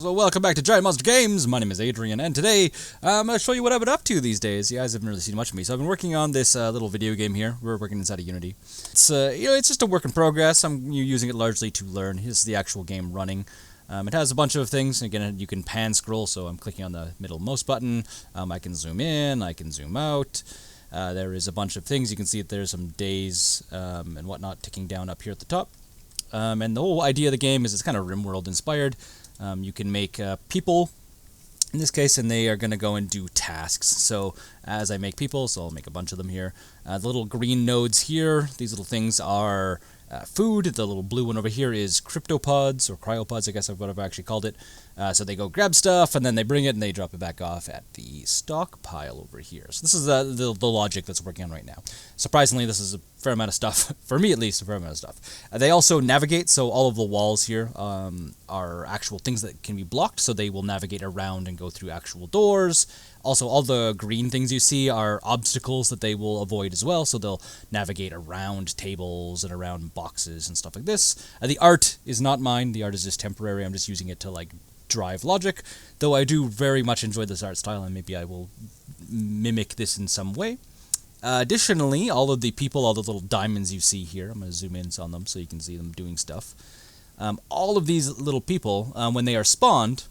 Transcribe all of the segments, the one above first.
So welcome back to Giant Monster Games. My name is Adrian, and today I'm going to show you what I've been up to these days. You guys haven't really seen much of me, so I've been working on this little video game here. We're working inside of Unity. It's it's just a work in progress. I'm using it largely to learn. This is the actual game running. It has a bunch of things. Again, you can pan scroll, so I'm clicking on the middle mouse button. I can zoom in, I can zoom out. There is a bunch of things. You can see that there's some days and whatnot ticking down up here at the top. And the whole idea of the game is it's kind of RimWorld inspired. You can make people, in this case, and they are going to go and do tasks. So as I make people, so I'll make a bunch of them here. The little green nodes here, these little things are food. The little blue one over here is cryptopods, or cryopods, I guess is what I've actually called it. So they go grab stuff, and then they bring it, and they drop it back off at the stockpile over here. So this is the logic that's working on right now. Surprisingly, this is a fair amount of stuff. For me, at least, a fair amount of stuff. They also navigate, so all of the walls here are actual things that can be blocked, so they will navigate around and go through actual doors. Also, all the green things you see are obstacles that they will avoid as well, so they'll navigate around tables and around boxes and stuff like this. The art is not mine. The art is just temporary. I'm just using it to, like, drive logic, though I do very much enjoy this art style, and maybe I will mimic this in some way. Additionally, all of the people, all the little diamonds you see here, I'm going to zoom in on them so you can see them doing stuff. All of these little people, when they are spawned,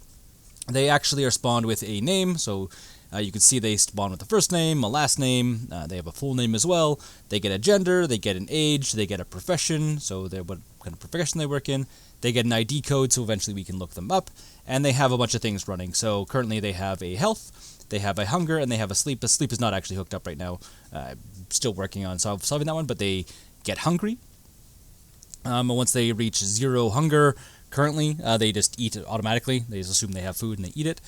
they actually are spawned with a name, so you can see they spawn with a first name, a last name, they have a full name as well, they get a gender, they get an age, they get a profession, so what kind of profession they work in, they get an ID code, so eventually we can look them up, and they have a bunch of things running. So currently they have a health, they have a hunger, and they have a sleep. The sleep is not actually hooked up right now. Still working on solving that one, but they get hungry. Once they reach 0 hunger, currently, they just eat it automatically. They just assume they have food and they eat it.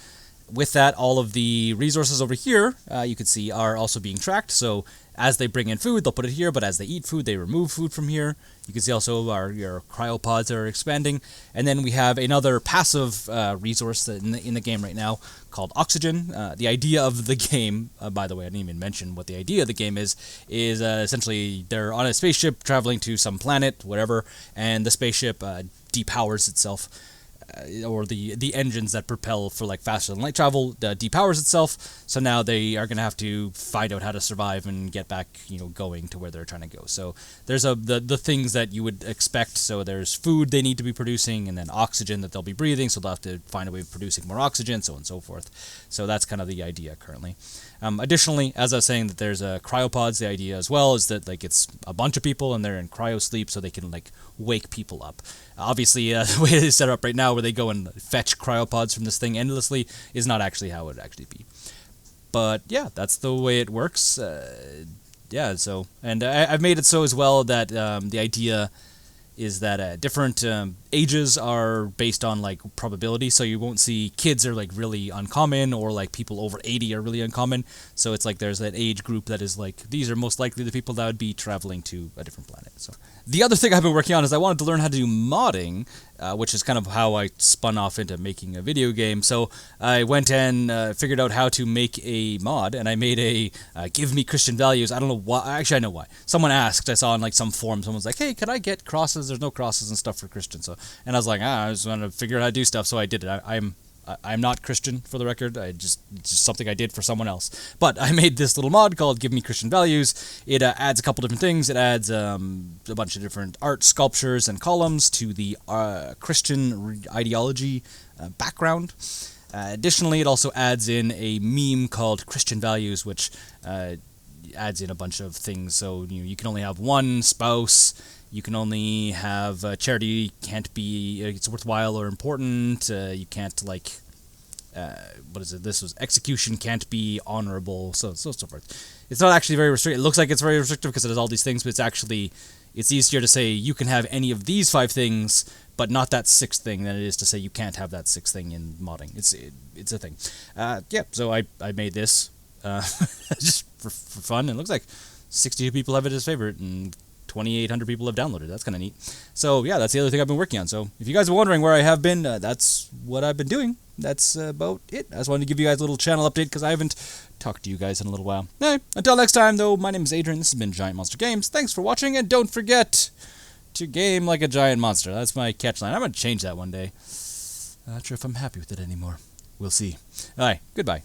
With that, all of the resources over here, you can see, are also being tracked. So as they bring in food, they'll put it here, but as they eat food, they remove food from here. You can see also your cryopods are expanding. And then we have another passive resource in the game right now called oxygen. The idea of the game, by the way, I didn't even mention what the idea of the game is essentially they're on a spaceship traveling to some planet, whatever, and the spaceship depowers itself. Or the engines that propel for like faster than light travel depowers itself. So now they are going to have to find out how to survive and get back, going to where they're trying to go. So there's the things that you would expect. So there's food they need to be producing, and then oxygen that they'll be breathing. So they'll have to find a way of producing more oxygen, so on and so forth. So that's kind of the idea currently. Additionally, as I was saying, that there's cryopods. The idea as well is that like it's a bunch of people and they're in cryo sleep, so they can like wake people up. Obviously, the way it is set up right now, where they go and fetch cryopods from this thing endlessly, is not actually how it would actually be. But yeah, that's the way it works. Yeah, so, and I've made it so as well that the idea is that different ages are based on like probability, so you won't see kids are like really uncommon, or like people over 80 are really uncommon. So it's like there's that age group that is like, these are most likely the people that would be traveling to a different planet. So the other thing I've been working on is I wanted to learn how to do modding, which is kind of how I spun off into making a video game. So I went and figured out how to make a mod, and I made a give me Christian values. I don't know why. Actually, I know why. Someone asked. I saw on like some forum, someone's like, hey, can I get crosses? There's no crosses and stuff for Christian. So, and I was like, I just want to figure out how to do stuff, so I did it. I'm not Christian, for the record. It's just something I did for someone else. But I made this little mod called Give Me Christian Values. It adds a couple different things. It adds a bunch of different art sculptures and columns to the Christian ideology background. Additionally, it also adds in a meme called Christian Values, which adds in a bunch of things. So you can only have one spouse. You can only have charity can't be it's worthwhile or important. You can't like what is it? This was execution can't be honorable. So forth. It's not actually very restrictive. It looks like it's very restrictive because it has all these things, but it's easier to say you can have any of these 5 things, but not that 6th thing, than it is to say you can't have that 6th thing in modding. It's a thing. Yeah. So I made this just for fun. It looks like 62 people have it as favorite, and 2,800 people have downloaded. That's kind of neat. So yeah, that's the other thing I've been working on. So if you guys are wondering where I have been, that's what I've been doing. That's about it. I just wanted to give you guys a little channel update because I haven't talked to you guys in a little while. Anyway, until next time though, my name is Adrian. This has been Giant Monster Games. Thanks for watching, and don't forget to game like a giant monster. That's my catchline. I'm going to change that one day. Not sure if I'm happy with it anymore. We'll see. Alright, goodbye.